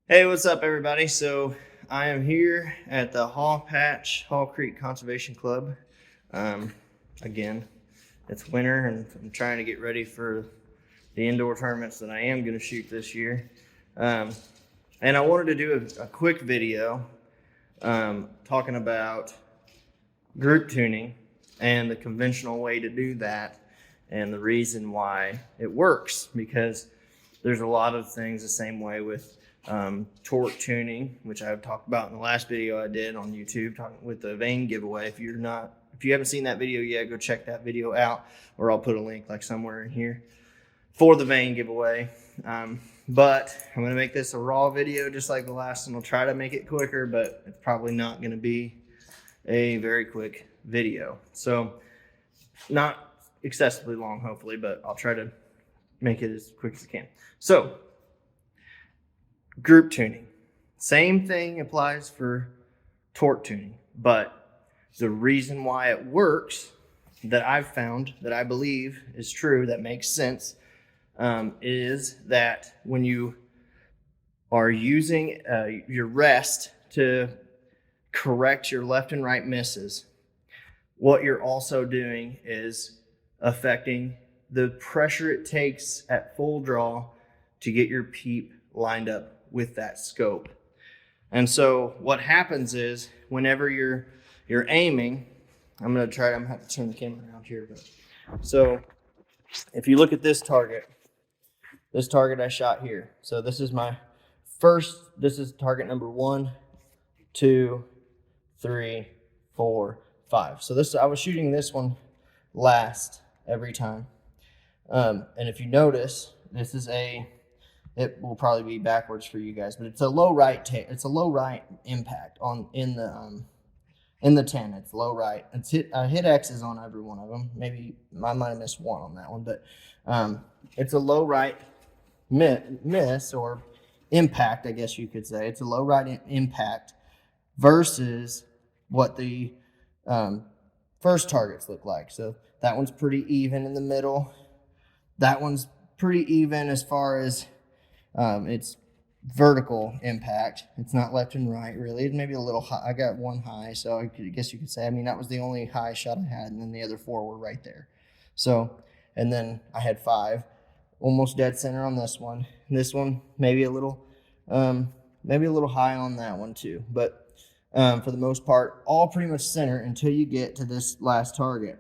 Hey, what's up, everybody? So I am here at the Hall Creek Conservation Club. Um, Again, it's winter, and I'm trying to get ready for the indoor tournaments that I am going to shoot this year. Um, and I wanted to do a quick video talking about group tuning and the conventional way to do that, and the reason why it works. Because there's a lot of things the same way with torque tuning, which I've talked about in the last video I did on YouTube, talking with the vane giveaway. If you haven't seen that video yet, go check that video out, or I'll put a link like somewhere in here for the vane giveaway. But I'm going to make this a raw video just like the last one. I'll try to make it quicker, but it's probably not going to be a very quick video. So not excessively long, hopefully, but I'll try to make it as quick as I can. So group tuning. Same thing applies for torque tuning, but the reason why it works, that I've found, that I believe is true, that makes sense, is that when you are using your rest to correct your left and right misses, what you're also doing is affecting the pressure it takes at full draw to get your peep lined up with that scope. And so what happens is, whenever you're aiming, I'm gonna have to turn the camera around here, but so if you look at this target I shot here. So this is this is target number 1, 2, 3, 4, 5. So I was shooting this one last every time. And if you notice, it will probably be backwards for you guys, but it's a low right impact in the 10. It's low right. I hit X's on every one of them. Maybe I might have missed one on that one, but it's a low right miss or impact, I guess you could say. It's a low right impact versus what the first targets look like. So that one's pretty even in the middle. That one's pretty even as far as it's vertical impact. It's not left and right, really. It's maybe a little high. I got one high, so I guess you could say, that was the only high shot I had, and then the other 4 were right there. So, and then I had 5, almost dead center on this one. This one, maybe a little high on that one too. But for the most part, all pretty much center until you get to this last target.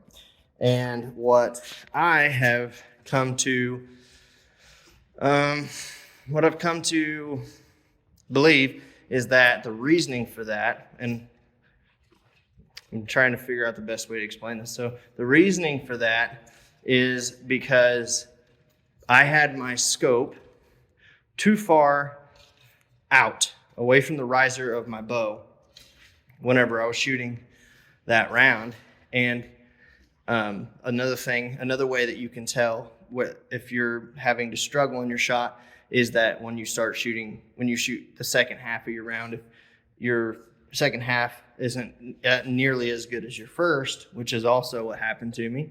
And what I have come to believe is that the reasoning for that, and I'm trying to figure out the best way to explain this. So the reasoning for that is because I had my scope too far out, away from the riser of my bow whenever I was shooting that round. And another way that you can tell if you're having to struggle in your shot is that when you shoot the second half of your round, if your second half isn't nearly as good as your first, which is also what happened to me,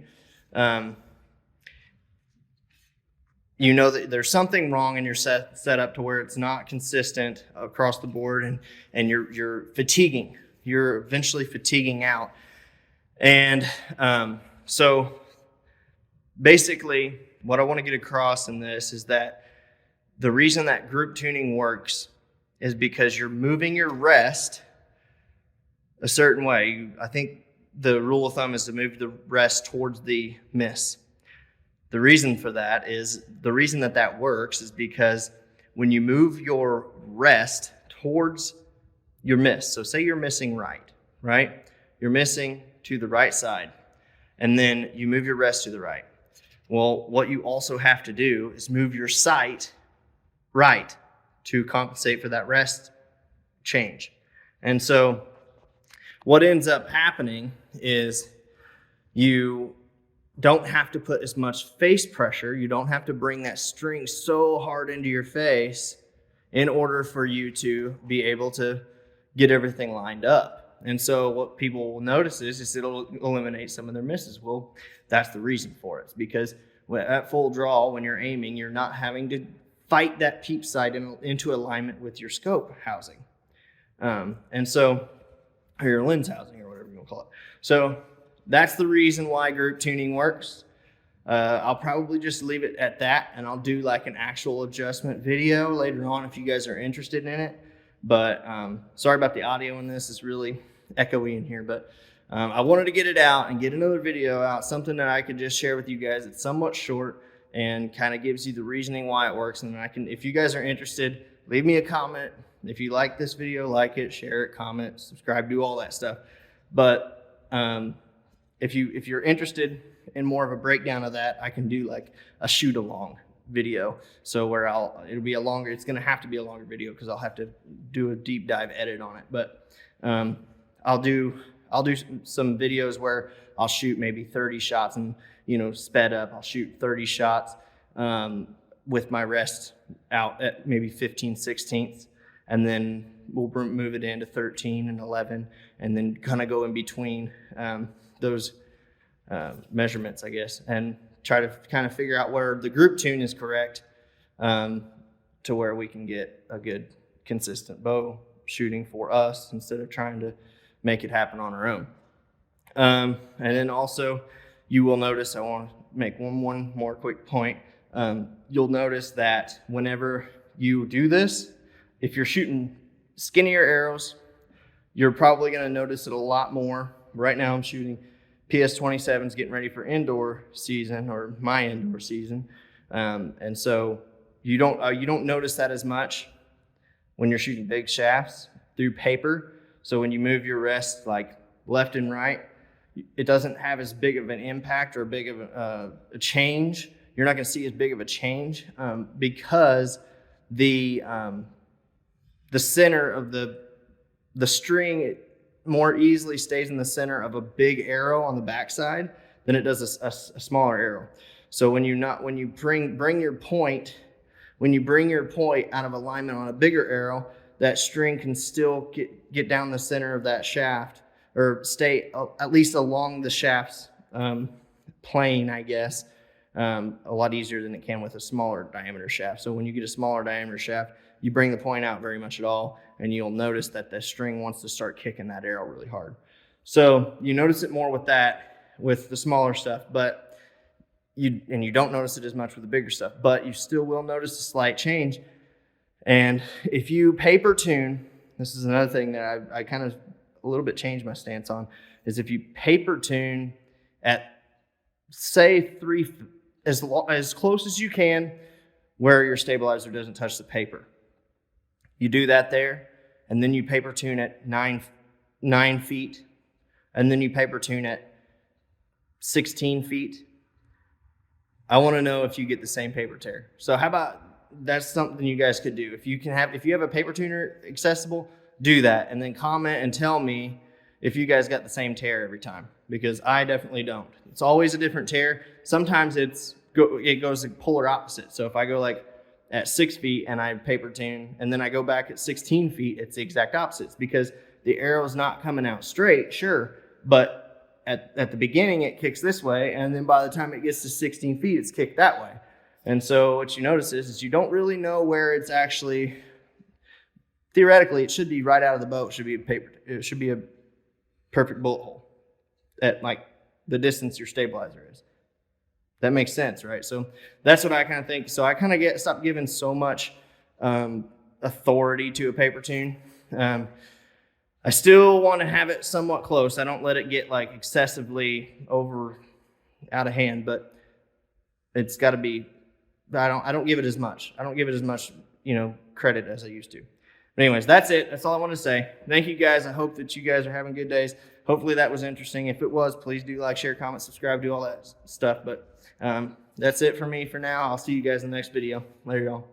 you know that there's something wrong in your setup to where it's not consistent across the board, and you're fatiguing. You're eventually fatiguing out. And so basically, what I want to get across in this is that the reason that group tuning works is because you're moving your rest a certain way. I think the rule of thumb is to move the rest towards the miss. The reason that works is because when you move your rest towards your miss, so say you're missing right? You're missing to the right side, and then you move your rest to the right. Well, what you also have to do is move your sight right to compensate for that rest change. And so what ends up happening is you don't have to put as much face pressure. You don't have to bring that string so hard into your face in order for you to be able to get everything lined up. And so what people will notice is it'll eliminate some of their misses. Well, that's the reason for it. It's because at full draw, when you're aiming, you're not having to fight that peep sight into alignment with your scope housing. And so, or your lens housing or whatever you want to call it. So that's the reason why group tuning works. I'll probably just leave it at that, and I'll do like an actual adjustment video later on if you guys are interested in it. But sorry about the audio in this. It's really echoey in here, but I wanted to get it out and get another video out, something that I could just share with you guys. It's somewhat short and kind of gives you the reasoning why it works. And then if you guys are interested, leave me a comment. If you like this video, like it, share it, comment, subscribe, do all that stuff. But if you're interested in more of a breakdown of that, I can do like a shoot along video. So where it's going to have to be a longer video because I'll have to do a deep dive edit on it. But I'll do some videos where I'll shoot maybe 30 shots and, sped up. I'll shoot 30 shots with my rest out at maybe 15/16, and then we'll move it into 13 and 11, and then kind of go in between those measurements, I guess, and try to kind of figure out where the group tune is correct to where we can get a good, consistent bow shooting for us instead of trying to make it happen on our own. And then also, you will notice, I want to make one more quick point. You'll notice that whenever you do this, if you're shooting skinnier arrows, you're probably going to notice it a lot more. Right now I'm shooting PS27s, getting ready for indoor season, or my indoor season. And so you don't notice that as much when you're shooting big shafts through paper. So when you move your rest like left and right, it doesn't have as big of an impact or big of a change. You're not going to see as big of a change because the center of the string more easily stays in the center of a big arrow on the backside than it does a smaller arrow. So when you bring your point out of alignment on a bigger arrow, that string can still get down the center of that shaft, or stay at least along the shaft's plane, I guess, a lot easier than it can with a smaller diameter shaft. So when you get a smaller diameter shaft, you bring the point out very much at all, and you'll notice that the string wants to start kicking that arrow really hard. So you notice it more with the smaller stuff, but you don't notice it as much with the bigger stuff, but you still will notice a slight change. And if you paper tune, this is another thing that I kind of a little bit changed my stance on, is if you paper tune at, say, as close as you can where your stabilizer doesn't touch the paper. You do that there, and then you paper tune at 9 feet, and then you paper tune at 16 feet. I want to know if you get the same paper tear. So how about that's something you guys could do. If you have a paper tuner accessible, do that, and then comment and tell me if you guys got the same tear every time, because I definitely don't. It's always a different tear. Sometimes it goes the polar opposite. So if I go like at 6 feet and I paper tune, and then I go back at 16 feet, it's the exact opposite. It's because the arrow's not coming out straight, sure, but at the beginning it kicks this way, and then by the time it gets to 16 feet, it's kicked that way. And so what you notice is you don't really know where it's actually. Theoretically, it should be right out of the bow. It should be a perfect bullet hole at like the distance your stabilizer is. That makes sense, right? So that's what I kind of think. So I kind of stopped giving so much authority to a paper tune. I still want to have it somewhat close. I don't let it get like excessively out of hand, but it's got to be. I don't give it as much. I don't give it as much, credit as I used to. But anyways, that's it. That's all I want to say. Thank you guys. I hope that you guys are having good days. Hopefully that was interesting. If it was, please do like, share, comment, subscribe, do all that stuff. But that's it for me for now. I'll see you guys in the next video. Later, y'all.